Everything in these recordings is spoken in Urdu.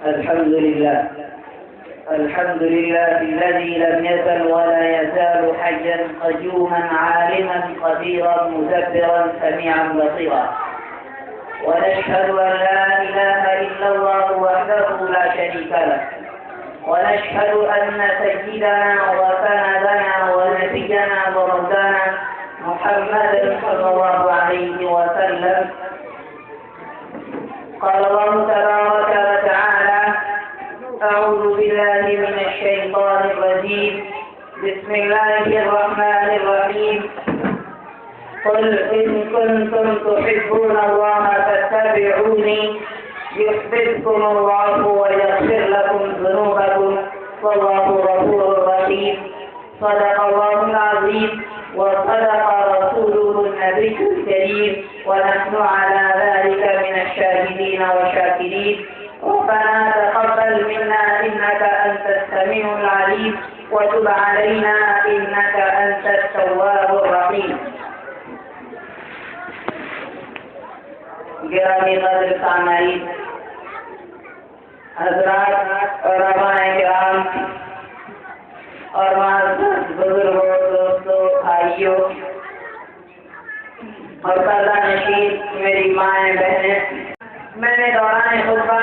الحمد لله الذي لم يزل ولا يزال حيا قيوما عالما قديرا مدبرا سميعا بصيرا، ونشهد أن لا إله إلا الله وحده لا شريك له، ونشهد أن سيدنا وسندنا ونبينا ومولانا محمدا صلى الله عليه وسلم قال الله تبارك وتعالى: أعوذ بالله من الشيطان الرجيم، بسم الله الرحمن الرحيم. قل إن كنتم تحبون الله فاتبعوني يحببكم الله ويغفر لكم ذنوبكم والله غفور رحيم. صدق الله العظيم وصدق رسوله النبي الكريم، ونحن على ذلك من الشاهدين والشاكرين. ربنا تقبل منا إنك أنت السميع العليم، وتب علينا إنك أنت التواب الرحيم. گرامی قدر سامعین، حضرات اور علماء کرام اور معزز بزرگوں، دوستوں، بھائیوں اور پردہ نشین میری مائیں بہنیں، میں نے دوران خطبہ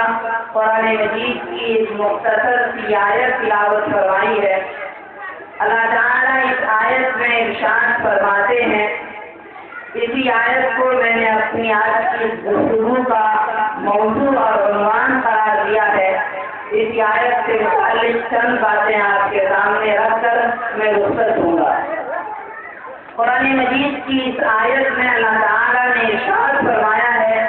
قرآن مجید کی ایک مختصر سی آیت تلاوت فرمائی ہے. اللہ تعالیٰ اس آیت میں ارشاد فرماتے ہیں. اسی آیت کو میں نے اپنی آج کی گفتگو کا موضوع اور عنوان قرار دیا ہے. اس آیت سے متعلق چند باتیں آپ کے سامنے رکھ کر میں رخصت ہوں گا. قرآن مجید کی اس آیت میں اللہ تعالیٰ نے ارشاد فرمایا ہے: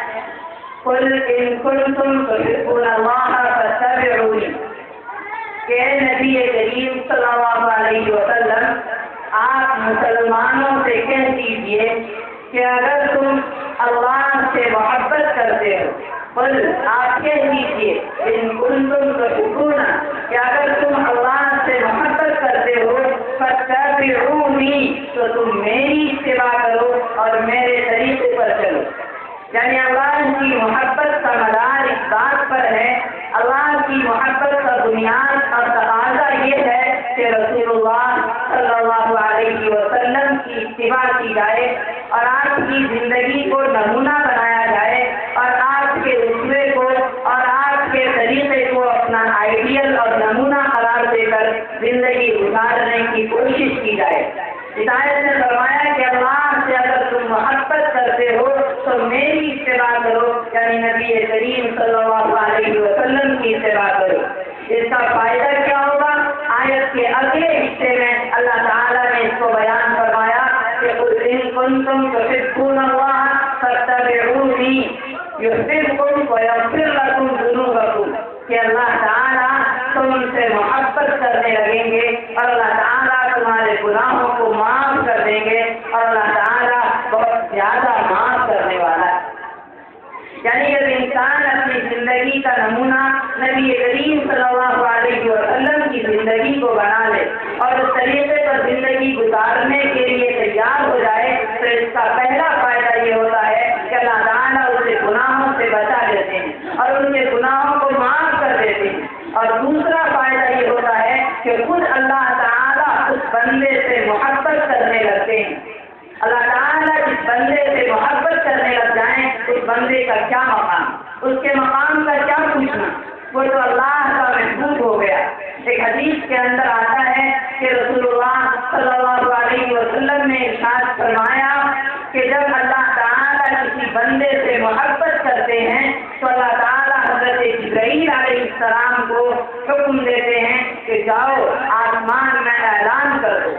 قل ان کنتم تحبون اللہ فاتبعونی. کہ نبی کریم صلی اللہ علیہ وسلم آپ مسلمانوں سے کہہ دیجئے کہ اگر تم اللہ سے محبت کرتے ہو، قل آپ کہہ دیجئے ان کنتم تحبون کہ اگر تم اللہ سے محبت کرتے ہو فاتبعونی تو تم میری اتباع کرو اور میرے طریقے پر چلو. یعنی اللہ کی محبت کا مدار اس بات پر ہے، اللہ کی محبت کا بنیاد اور تقاضا یہ ہے کہ رسول اللہ صلی اللہ علیہ وسلم کی اتباع کی جائے اور آپ کی زندگی کو نمونہ بنایا جائے اور آپ کے اسوے کو اور آپ کے طریقے کو اپنا آئیڈیل اور نمونہ قرار دے کر زندگی گزارنے کی کوشش کی جائے. ہدایت نے فرمایا کہ اللہ سے اگر تم محبت کرتے ہو تو میری اتباع کرو، یعنی نبی کریم صلی اللہ علیہ وسلم کی اتباع کرو. اس کا فائدہ کیا ہوگا؟ آیت کے اگلے حصے میں اللہ تعالیٰ نے اس کو بیان فرمایا کہ قل ان کنتم تحبون اللہ فاتبعونی یحببکم ویغفر لکم ذنوبکم. کہ اللہ تعالیٰ تم سے محبت کرنے لگیں گے اور اللہ تعالیٰ تمہارے گناہوں کو معاف کر دیں گے اور اللہ تعالیٰ بہت زیادہ معاف کرنے والا ہے. یعنی جب انسان اپنی زندگی کا نمونہ نبی کریم صلی اللہ علیہ وسلم کی زندگی کو بنا لے اور اس طریقے پر زندگی گزارنے کے لیے تیار ہو جائے تو اس کا پہلا فائدہ یہ ہوتا ہے کہ اللہ تعالیٰ اسے گناہوں سے بچا دیتے ہیں اور ان کے گناہوں کو معاف کر دیتے ہیں. اور دوسرا فائدہ یہ ہوتا ہے کہ خود اللہ تعالیٰ اس بندے سے محبت کرنے لگتے ہیں. اللہ تعالیٰ جس بندے سے محبت کرنے لگ جائیں اس بندے کا کیا مقام، اس کے مقام کا کیا پوچھنا، وہ تو اللہ کا محبوب ہو گیا. ایک حدیث کے اندر آتا ہے کہ رسول اللہ صلی اللہ علیہ وسلم نے ارشاد فرمایا کہ جب اللہ تعالیٰ کسی بندے سے محبت کرتے ہیں تو اللہ تعالیٰ حضرت جبرائیل علیہ السلام کو حکم دیتے ہیں کہ جاؤ آسمان میں اعلان کر دو،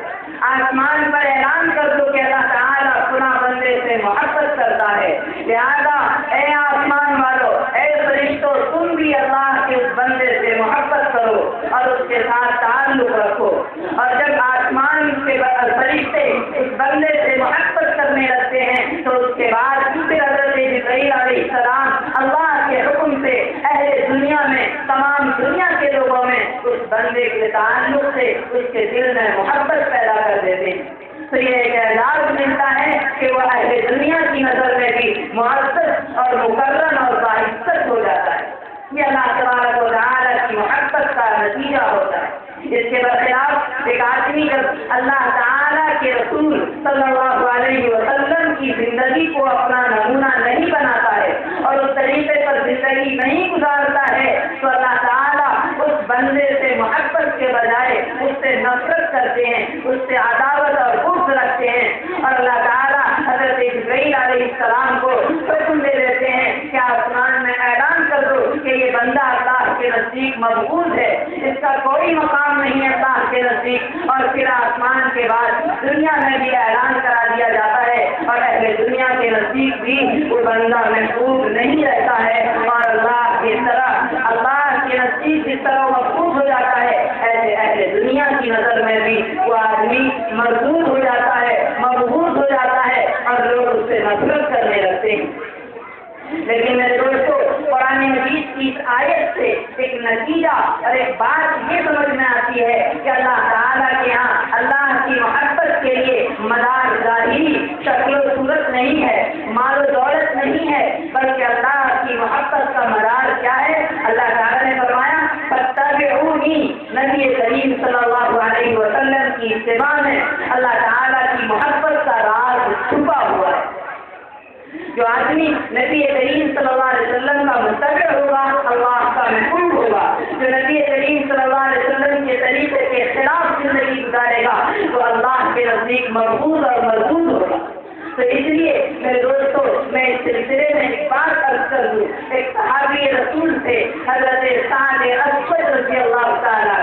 آسمان پر اعلان کر دو کہ اللہ تعالیٰ فلاں بندے سے محبت کرتا ہے. لہذا اے آسمان والو، اے فرشتوں، تم بھی اللہ کے اس بندے سے محبت کرو اور اس کے ساتھ تعلق رکھو. اور جب آسمان کے فرشتے اس بندے سے محبت کرنے لگتے ہیں تو اس کے بعد پھر حضرت جبرائیل علیہ السلام اللہ کے حکم سے اہل دنیا میں، تمام دنیا کے لوگوں میں اس بندے کے تعلق سے اس کے دل میں محبت پیدا کر دیتے ہیں. تو یہ ایک اعزاز ملتا ہے کہ وہ اہل دنیا کی نظر میں بھی معزز اور مکرم اور باعزت ہو جاتا ہے. یہ اللہ تبارک و تعالیٰ اس کے برخلاف ایک آدمی جب اللہ تعالیٰ کے رسول صلی اللہ علیہ وسلم کی زندگی کو اپنا نمونہ نہیں بناتا ہے اور اس طریقے پر زندگی نہیں گزارتا ہے تو اللہ تعالیٰ اس بندے سے محبت کے بجائے اس سے نفرت کرتے ہیں، اس سے عداوت اور بغض رکھتے ہیں، اور اللہ تعالیٰ حضرت جبرائیل علیہ السلام کو حکم دے دیتے ہیں کہ آسمان میں اعلان کر دو کہ یہ بندہ اللہ کے نزدیک مقبول ہے، اس کا کوئی مقام نہیں ہے اللہ کے نزدیک، اور پھر آسمان کے بعد دنیا میں بھی اعلان کرا دیا جاتا ہے اور اہل دنیا کے نزدیک بھی وہ بندہ محبوب نہیں رہتا ہے، اور اللہ کی طرح اللہ کے نزدیک جس طرح محبوب ہو جاتا ہے ایسے اہل دنیا کی نظر میں بھی وہ آدمی مردود ہو جاتا ہے، مقبول ہو جاتا ہے اور لوگ اس سے نفرت کرنے لگتے ہیں۔ لیکن میرے دوستو، قرآن مجید کی اس آیت سے ایک نتیجہ اور ایک بات یہ سمجھ میں آتی ہے کہ اللہ تعالیٰ کے یہاں اللہ کی محبت کے لیے مدار ظاہری شکل و صورت نہیں ہے، مال و دولت نہیں ہے، بلکہ اللہ کی محبت کا مدار کیا ہے؟ اللہ تعالیٰ نے فرمایا فاتبعونی، نبی کریم صلی اللہ علیہ وسلم کی اتباع میں اللہ تعالیٰ کی محبت کا راز چھپا ہوا ہے۔ جو آدمی نبی کریم صلی اللہ علیہ وسلم کا متبع ہوگا اللہ کا محبوب ہوگا، جو نبی کریم صلی اللہ علیہ وسلم کے طریقے کے خلاف زندگی گزارے گا تو اللہ کے نزدیک مقبول اور مردود ہوگا۔ تو اس لیے میرے دوستو، میں اس سلسلے میں ایک بات عرض کر دوں، ایک صحابی رسول تھے حضرت سعد اسود رضی اللہ تعالیٰ،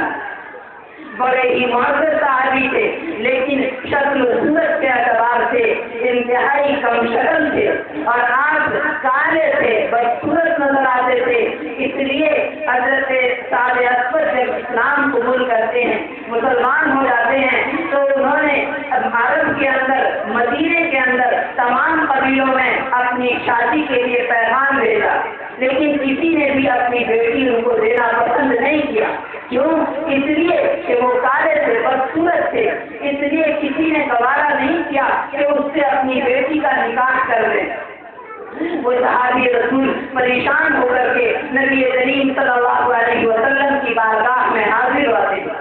بڑے ہی معزز صحابی تھے، لیکن شکل و صورت کے اعتبار سے انتہائی کم شکل تھے اور آپ کالے تھے، بدصورت نظر آتے تھے۔ اس لیے حضرت سعد اسود جب اسلام قبول کرتے ہیں، مسلمان ہو جاتے ہیں، تو انہوں نے عرب کے اندر، مدینے کے اندر تمام قبیلوں میں اپنی شادی کے لیے پیغام بھیجا، لیکن کسی نے بھی اپنی بیٹی ان کو دینا پسند نہیں کیا۔ کیوں؟ اس لیے کہ وہ کالے تھے، بدصورت تھے، اس لیے کسی نے گوارا نہیں کیا کہ اس سے اپنی بیٹی کا نکاح کر دیں۔ وہ صحابی رسول پریشان ہو کر کے نبی کریم صلی اللہ علیہ وسلم کی بارگاہ میں حاضر ہوتے ہیں۔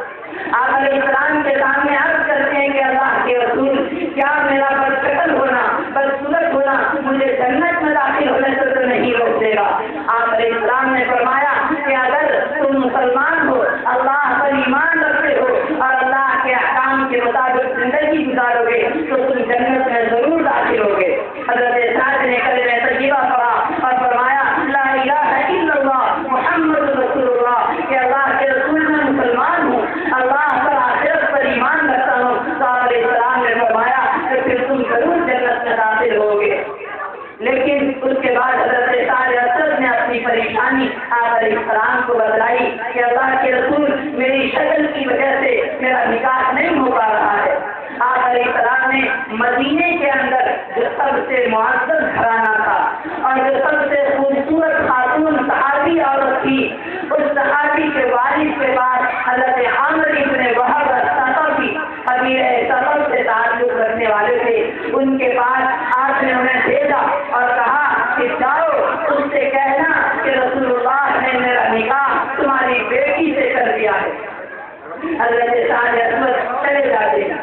آپ علیہ السلام کے سامنے عرض کرتے ہیں کہ اللہ کے رسول، کیا میرا بدشکل ہونا، بدصورت ہونا مجھے جنت میں داخل ہونے سے تو نہیں روک دے گا؟ آپ علیہ السلام نے فرمایا کہ اگر تم مسلمان ہو، اللہ پر ایمان رکھتے ہو اور اللہ کے احکام کے مطابق زندگی گزارو گے تو تم جنت میں ضرور داخل ہوگے۔ حضرت سعد نے کلمہ طیبہ پڑھا اور فرمایا لا الہ الا اللہ محمد رسول اللہ، کہ اللہ کے رسول میں مسلمان ہوں، اللہ پر آخرت پر ایمان رکھتا ہوں۔ تو علیہ السلام نے فرمایا کہ پھر تم ضرور جنت میں داخل ہوگے۔ لیکن اس کے بعد حضرت سعد اسود نے اپنی پریشانی آپ علیہ السلام کو بتلائی کہ اللہ کے رسول، میری شکل کی وجہ سے میرا نکاح نہیں ہو پا رہا ہے۔ آپ علیہ السلام نے مدینے کے اندر جو سب سے معزز گھرانہ تھا اور جو سب سے خوبصورت خاتون صحابی عورت تھی، اس صحابی کے والد کے بعد حضرت عامر ابن وہب الثقفی، قبیلہ ثقف سے تعلق رکھنے والے تھے، ان کے پاس آپ نے انہیں بھیجا اور کہا کہ جاؤ اس سے کہنا کہ رسول اللہ نے میرا نکاح تمہاری بیٹی سے کر دیا ہے۔ حضرت سعد اسود چلے جاتے ہیں،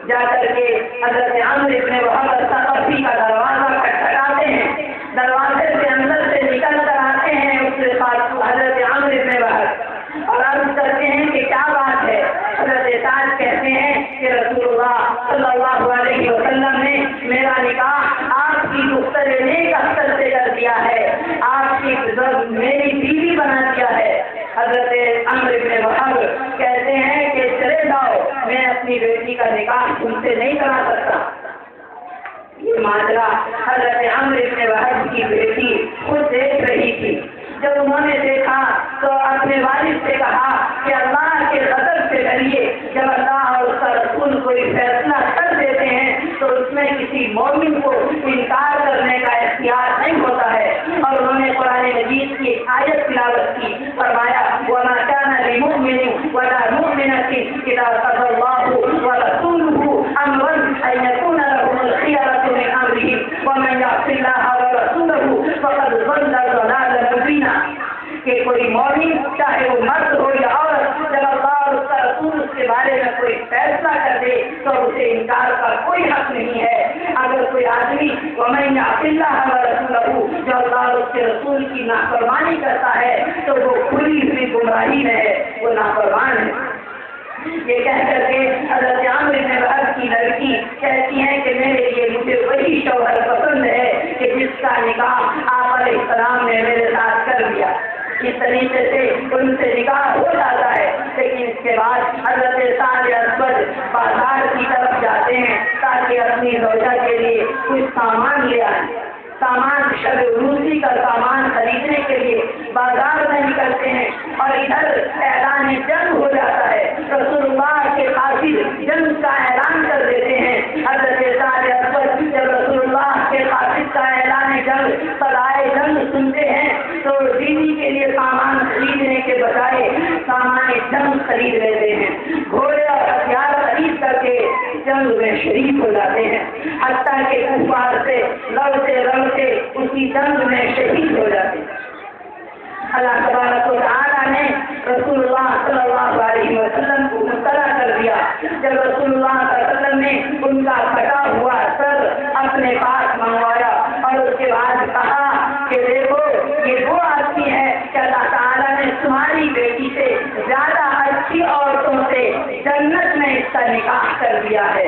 جا کر کے حضرت عامر ابن وہب الثقفی کا دروازہ کھٹکھٹاتے ہیں، دروازے سے اندر سے نکل کر آتے ہیں اس کے پاس حضرت عامر ابن وہب اور عرض کرتے ہیں کہ کیا بات ہے؟ حضرت سعد کہتے ہیں کہ رسول اللہ صلی اللہ علیہ وسلم نے میرا نکاح آپ کی دختر نیک اختر سے کر دیا ہے، آپ کی میری بیوی بنا دیا ہے۔ حضرت عامر ابن وہب کہتے ہیں کہ چلے جاؤ، میں اپنی بیٹی کا نکاح تم سے نہیں کرا سکتا۔ یہ ماجرا حضرت عامر ابن وہب کی بیٹی خود دیکھ رہی تھی۔ جب انہوں نے دیکھا تو اپنے والد سے کہا کہ اللہ کے غضب سے ڈریے، جب اللہ اور اس کا رسول کوئی فیصلہ کر دیتے ہیں تو اس میں کسی مومن کو انکار کرنے کا اختیار نہیں ہوتا ہے۔ اور انہوں نے قرآن مجید کی آیت تلاوت کی، فرمایا وَمَا كَانَ لِمُؤْمِنٍ وَلَا مُؤْمِنَةٍ إِذَا قَضَى اللَّهُ وَرَسُولُهُ أَمْرًا أَن يَكُونَ لَهُمُ الْخِيَرَةُ مِنْ أَمْرِهِمْ وَمَن يَعْصِ اللَّهَ وَرَسُولَهُ فَقَدْ ضَلَّ ضَلَالًا مُبِينًا۔ کہ کوئی مومن چاہے وہ مرد ہو یا عورت، جب اللہ اور اس کا رسول لے تو اسے انکار کا کوئی حق نہیں ہے۔ اگر کوئی آدمی وَمَن يَعْصِ اللَّهَ وَرَسُولَهُ جو اللہ اور اس کے رسول کی نافرمانی کرتا ہے تو وہ کھلی ہوئی گمراہی میں ہے، وہ نافرمان ہے۔ یہ کہہ کر کے حضرت عامر بن وہب کی لڑکی کہتی ہیں کہ میرے لیے مجھے وہی شوہر پسند ہے کہ جس کا نکاح آپ علیہ السلام نے میرے ساتھ کر دیا۔ اس طریقے سے ان سے نکاح ہو جاتا ہے، لیکن اس کے بعد حضرت سعد اسود بازار کی طرف جاتے ہیں تاکہ اپنی زوجہ کے لیے کچھ سامان لے آئیں۔ سامان شب عروسی کا سامان خریدنے کے لیے بازار میں نکلتے ہیں اور ادھر اعلان جنگ ہو جاتا ہے۔ رسول اللہ کے قاصد جنگ کا اعلان کر دیتے ہیں۔ حضرت سعد اسود جب رسول اللہ کے قاصد کا اعلان جنگ صدائے جنگ سنتے ہیں تو بیوی کے لیے سامان خریدنے کے بجائے سامان جنگ خرید لیتے ہیں، گھوڑے اور ہتھیار خرید کر کے جنگ میں شریک ہو جاتے ہیں، حتیٰ کہ کفار سے لڑتے لڑتے اسی جنگ میں شہید ہو جاتے ہیں۔ اللہ تبارک و تعالیٰ نے رسول اللہ صلی اللہ علیہ وسلم کو مبتلا کر دیا۔ جب رسول اللہ صلی اللہ علیہ وسلم نے ان کا کٹا ہوا سر اپنے پاس منگوایا اور اس کے بعد کہا کہ دیکھو یہ وہ آدمی ہے کہ اللہ تعالیٰ نے تمہاری بیٹی سے زیادہ اچھی عورتوں سے جنت میں اس کا نکاح کر دیا ہے۔